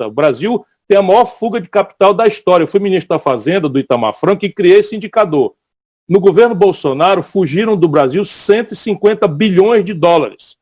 O Brasil tem a maior fuga de capital da história. Eu fui ministro da Fazenda, do Itamar Franco, e criei esse indicador. No governo Bolsonaro, fugiram do Brasil 150 bilhões de dólares.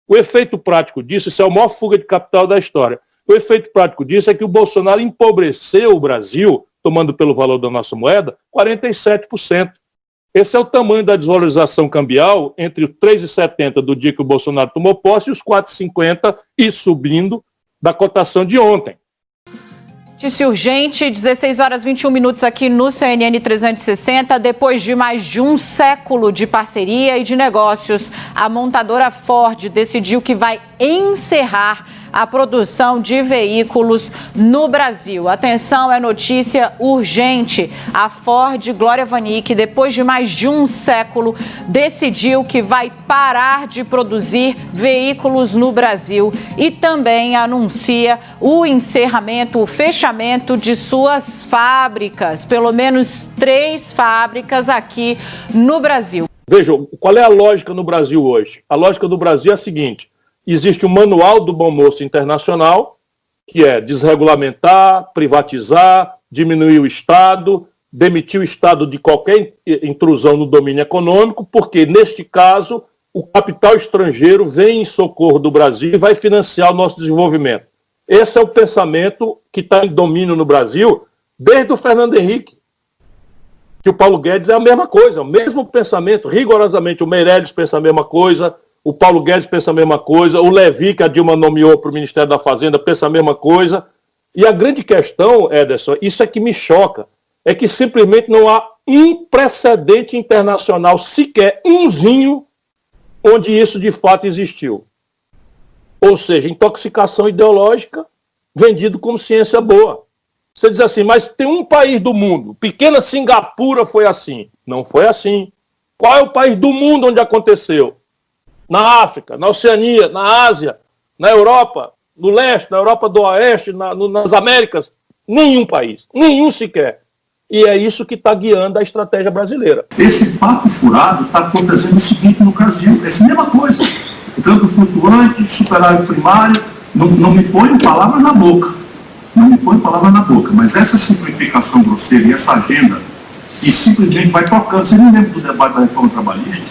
O efeito prático disso, isso é a maior fuga de capital da história. O efeito prático disso é que o Bolsonaro empobreceu o Brasil, tomando pelo valor da nossa moeda, 47%. Esse é o tamanho da desvalorização cambial entre os 3,70 do dia que o Bolsonaro tomou posse e os 4,50 e subindo da cotação de ontem. Notícia urgente, 16 horas 21 minutos aqui no CNN 360. Depois de mais de um século de parceria e de negócios, a montadora Ford decidiu que vai encerrar a produção de veículos no Brasil. Atenção, é notícia urgente. A Ford Glória Vanik, depois de mais de um século, decidiu que vai parar de produzir veículos no Brasil e também anuncia o encerramento, o fechamento de suas fábricas, pelo menos 3 fábricas aqui no Brasil. Vejam, qual é a lógica no Brasil hoje? A lógica do Brasil é a seguinte: existe o Manual do Bom Moço Internacional, que é desregulamentar, privatizar, diminuir o Estado, demitir o Estado de qualquer intrusão no domínio econômico, porque, neste caso, o capital estrangeiro vem em socorro do Brasil e vai financiar o nosso desenvolvimento. Esse é o pensamento que está em domínio no Brasil desde o Fernando Henrique. Que o Paulo Guedes é a mesma coisa, o mesmo pensamento, rigorosamente. O Meirelles pensa a mesma coisa, o Paulo Guedes pensa a mesma coisa, o Levi, que a Dilma nomeou para o Ministério da Fazenda, pensa a mesma coisa. E a grande questão, Ederson, isso é que me choca, é que simplesmente não há um precedente internacional, sequer umzinho, onde isso de fato existiu. Ou seja, intoxicação ideológica vendido como ciência boa. Você diz assim, mas tem um país do mundo, pequena Singapura foi assim. Não foi assim. Qual é o país do mundo onde aconteceu? Na África, na Oceania, na Ásia, na Europa, no leste, na Europa do Oeste, nas Américas. Nenhum país, nenhum sequer. E é isso que está guiando a estratégia brasileira. Esse papo furado está acontecendo o seguinte no Brasil, é a mesma coisa. Câmbio flutuante, superávit primário, não me põe palavras na boca. Não me põe palavras na boca. Mas essa simplificação grosseira e essa agenda que simplesmente vai tocando. Você não lembra do debate da reforma trabalhista?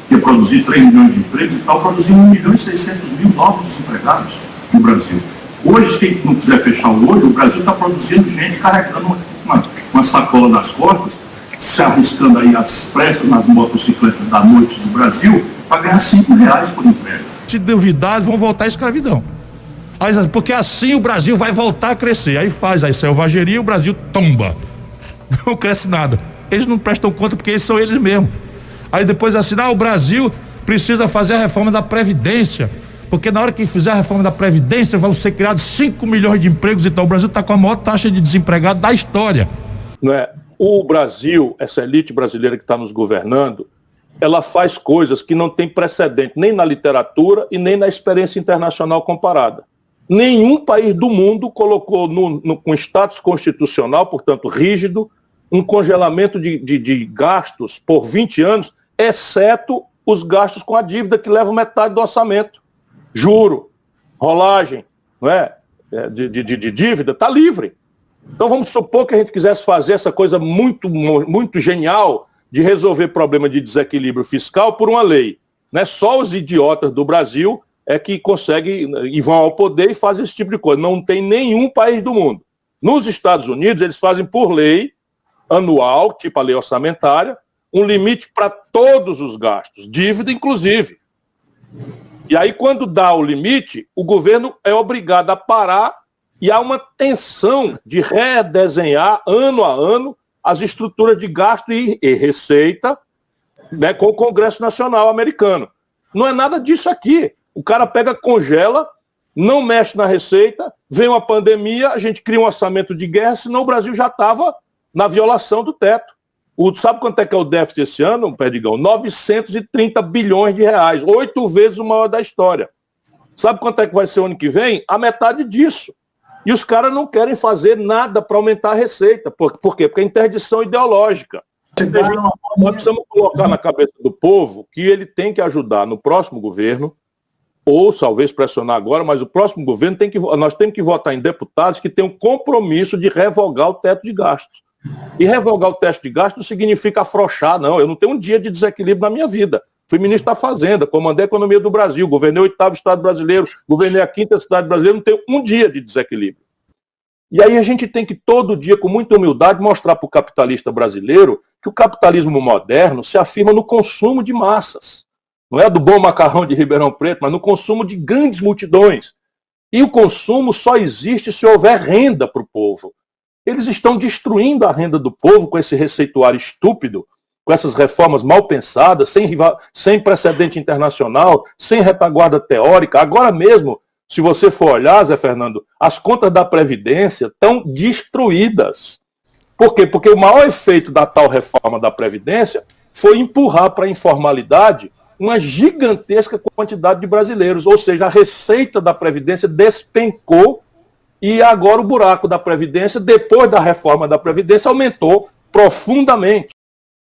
Que ia produzir 3 milhões de empregos e tal, produzindo 1.600.000 novos desempregados no Brasil. Hoje, quem não quiser fechar o olho, o Brasil está produzindo gente carregando uma sacola nas costas, se arriscando aí às pressas nas motocicletas da noite do Brasil, para ganhar R$5 por emprego. Se duvidar, vão voltar à escravidão. Porque assim o Brasil vai voltar a crescer. Aí faz a selvageria e o Brasil tomba. Não cresce nada. Eles não prestam conta porque eles são eles mesmos. Aí depois assim, o Brasil precisa fazer a reforma da Previdência. Porque na hora que fizer a reforma da Previdência vão ser criados 5 milhões de empregos. Então o Brasil está com a maior taxa de desempregado da história. Não é? O Brasil, essa elite brasileira que está nos governando, ela faz coisas que não tem precedente nem na literatura e nem na experiência internacional comparada. Nenhum país do mundo colocou com status constitucional, portanto rígido, um congelamento de gastos por 20 anos, exceto os gastos com a dívida, que levam metade do orçamento. Juro, rolagem, não é? De dívida, está livre. Então vamos supor que a gente quisesse fazer essa coisa muito, muito genial de resolver problema de desequilíbrio fiscal por uma lei. Né? Só os idiotas do Brasil é que conseguem e vão ao poder e fazem esse tipo de coisa. Não tem nenhum país do mundo. Nos Estados Unidos, eles fazem por lei anual, tipo a lei orçamentária, um limite para todos os gastos, dívida inclusive. E aí, quando dá o limite, o governo é obrigado a parar e há uma tensão de redesenhar ano a ano as estruturas de gasto e receita, né, com o Congresso Nacional americano. Não é nada disso aqui. O cara pega, congela, não mexe na receita, vem uma pandemia, a gente cria um orçamento de guerra, senão o Brasil já estava na violação do teto. Sabe quanto é que é o déficit esse ano, Perdigão? 930 bilhões de reais, 8 vezes o maior da história. Sabe quanto é que vai ser o ano que vem? A metade disso. E os caras não querem fazer nada para aumentar a receita. Por quê? Porque é interdição ideológica. Nós precisamos colocar na cabeça do povo que ele tem que ajudar no próximo governo ou talvez pressionar agora, mas o próximo governo nós temos que votar em deputados que tenham compromisso de revogar o teto de gastos. E revogar o teto de gastos não significa afrouxar, não. Eu não tenho um dia de desequilíbrio na minha vida. Fui ministro da Fazenda, comandei a economia do Brasil, governei o 8º estado brasileiro, governei a 5ª cidade brasileira, não tenho um dia de desequilíbrio. E aí a gente tem que todo dia, com muita humildade, mostrar para o capitalista brasileiro que o capitalismo moderno se afirma no consumo de massas. Não é do bom macarrão de Ribeirão Preto, mas no consumo de grandes multidões. E o consumo só existe se houver renda para o povo. Eles estão destruindo a renda do povo com esse receituário estúpido, com essas reformas mal pensadas, sem precedente internacional, sem retaguarda teórica. Agora mesmo, se você for olhar, Zé Fernando, as contas da Previdência estão destruídas. Por quê? Porque o maior efeito da tal reforma da Previdência foi empurrar para a informalidade uma gigantesca quantidade de brasileiros. Ou seja, a receita da Previdência despencou e agora o buraco da Previdência, depois da reforma da Previdência, aumentou profundamente.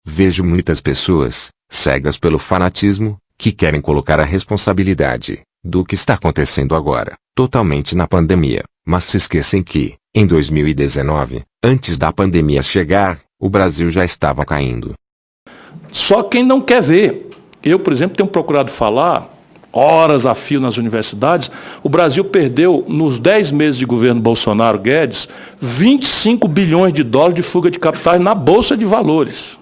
Vejo muitas pessoas, cegas pelo fanatismo, que querem colocar a responsabilidade do que está acontecendo agora, totalmente na pandemia, mas se esquecem que, em 2019, antes da pandemia chegar, o Brasil já estava caindo. Só quem não quer ver. Eu, por exemplo, tenho procurado falar, horas a fio nas universidades, o Brasil perdeu, nos 10 meses de governo Bolsonaro Guedes, 25 bilhões de dólares de fuga de capitais na Bolsa de Valores.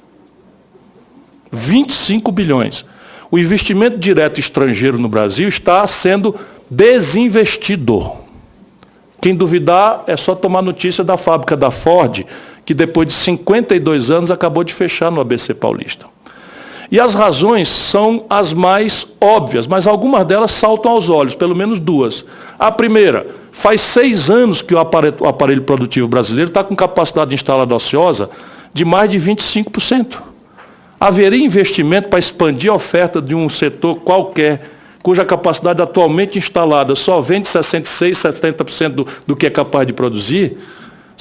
25 bilhões. O investimento direto estrangeiro no Brasil está sendo desinvestido. Quem duvidar é só tomar notícia da fábrica da Ford, que depois de 52 anos acabou de fechar no ABC Paulista. E as razões são as mais óbvias, mas algumas delas saltam aos olhos, pelo menos duas. A primeira, faz 6 anos que o aparelho produtivo brasileiro está com capacidade instalada ociosa de mais de 25%. Haveria investimento para expandir a oferta de um setor qualquer, cuja capacidade atualmente instalada só vende 66%, 70% do que é capaz de produzir?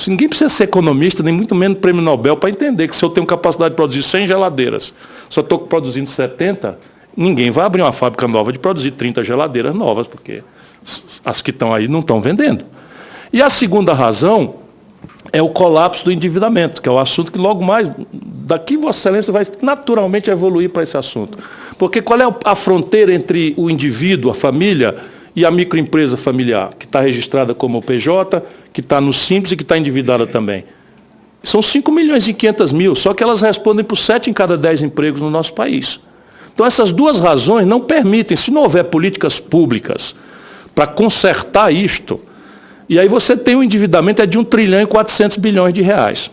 Ninguém precisa ser economista, nem muito menos prêmio Nobel, para entender que se eu tenho capacidade de produzir 100 geladeiras, só estou produzindo 70, ninguém vai abrir uma fábrica nova de produzir 30 geladeiras novas, porque as que estão aí não estão vendendo. E a segunda razão é o colapso do endividamento, que é o assunto que logo mais, daqui Vossa Excelência vai naturalmente evoluir para esse assunto. Porque qual é a fronteira entre o indivíduo, a família, e a microempresa familiar, que está registrada como PJ, que está no Simples e que está endividada também? São 5.500.000, só que elas respondem por 7 em cada 10 empregos no nosso país. Então essas duas razões não permitem, se não houver políticas públicas para consertar isto, e aí você tem um endividamento de 1.4 trilhões.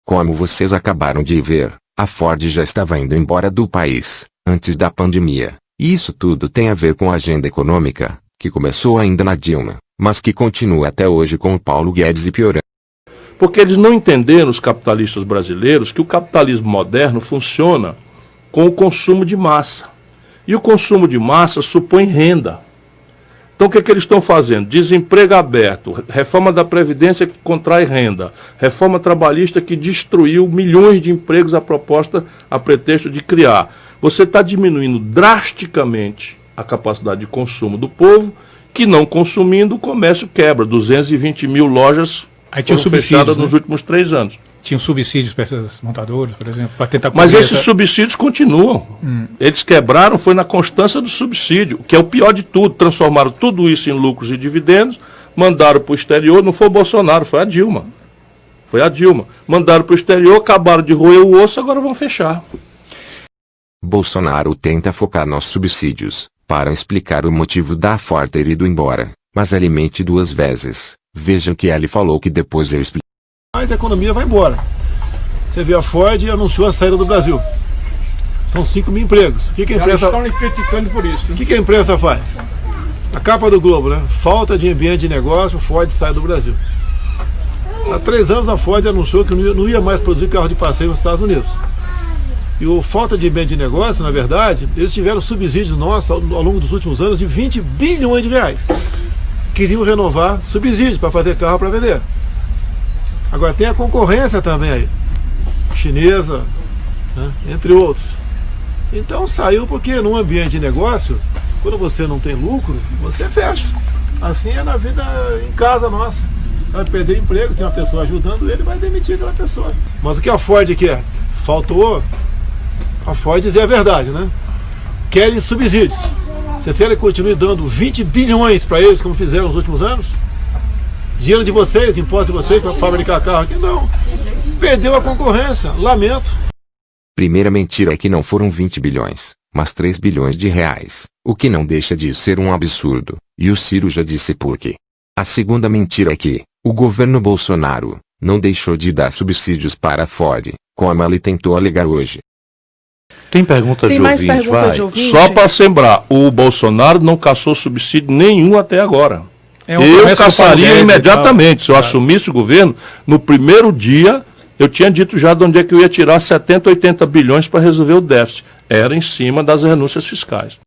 Como vocês acabaram de ver, a Ford já estava indo embora do país, antes da pandemia. E isso tudo tem a ver com a agenda econômica, que começou ainda na Dilma, mas que continua até hoje com o Paulo Guedes e piorando. Porque eles não entenderam, os capitalistas brasileiros, que o capitalismo moderno funciona com o consumo de massa. E o consumo de massa supõe renda. Então o que eles estão fazendo? Desemprego aberto, reforma da Previdência que contrai renda, reforma trabalhista que destruiu milhões de empregos a pretexto de criar. Você está diminuindo drasticamente a capacidade de consumo do povo, que não consumindo, o comércio quebra. 220.000 lojas foram fechadas nos últimos 3 anos. Tinham subsídios para essas montadoras, por exemplo, para tentar... Mas esses subsídios continuam. Eles quebraram, foi na constância do subsídio, que é o pior de tudo. Transformaram tudo isso em lucros e dividendos, mandaram para o exterior, não foi o Bolsonaro, foi a Dilma. Mandaram para o exterior, acabaram de roer o osso, agora vão fechar. Bolsonaro tenta focar nos subsídios, para explicar o motivo da Ford ter ido embora, mas alimente 2 vezes. Vejam que ele falou que depois eu explico. Mas a economia vai embora. Você vê, a Ford anunciou a saída do Brasil. São 5.000 empregos. O que a imprensa... estão lhe criticando por isso. O que a imprensa faz? A capa do Globo, né? Falta de ambiente de negócio, Ford sai do Brasil. Há 3 anos a Ford anunciou que não ia mais produzir carro de passeio nos Estados Unidos. E o falta de ambiente de negócio, na verdade, eles tiveram subsídios nossos ao longo dos últimos anos de 20 bilhões de reais. Queriam renovar subsídios para fazer carro para vender. Agora tem a concorrência também aí, chinesa, né, entre outros. Então saiu porque num ambiente de negócio Quando você não tem lucro, você fecha. Assim é na vida em casa nossa. Vai perder emprego, tem uma pessoa ajudando ele, vai demitir aquela pessoa. Mas o que a Ford quer? Faltou a Ford dizer a verdade, né? Querem subsídios. Se ele continue dando 20 bilhões para eles, como fizeram nos últimos anos, dinheiro de vocês, imposto de vocês para fabricar carro aqui, não. Perdeu a concorrência, lamento. Primeira mentira é que não foram 20 bilhões, mas 3 bilhões de reais, o que não deixa de ser um absurdo, e o Ciro já disse por quê. A segunda mentira é que o governo Bolsonaro não deixou de dar subsídios para a Ford, como ele tentou alegar hoje. Tem pergunta Tem de mais ouvinte, pergunta vai. de ouvinte? Só para sembrar, o Bolsonaro não caçou subsídio nenhum até agora. Eu caçaria imediatamente. Se eu assumisse o governo, no primeiro dia, eu tinha dito já de onde é que eu ia tirar 70, 80 bilhões para resolver o déficit. Era em cima das renúncias fiscais.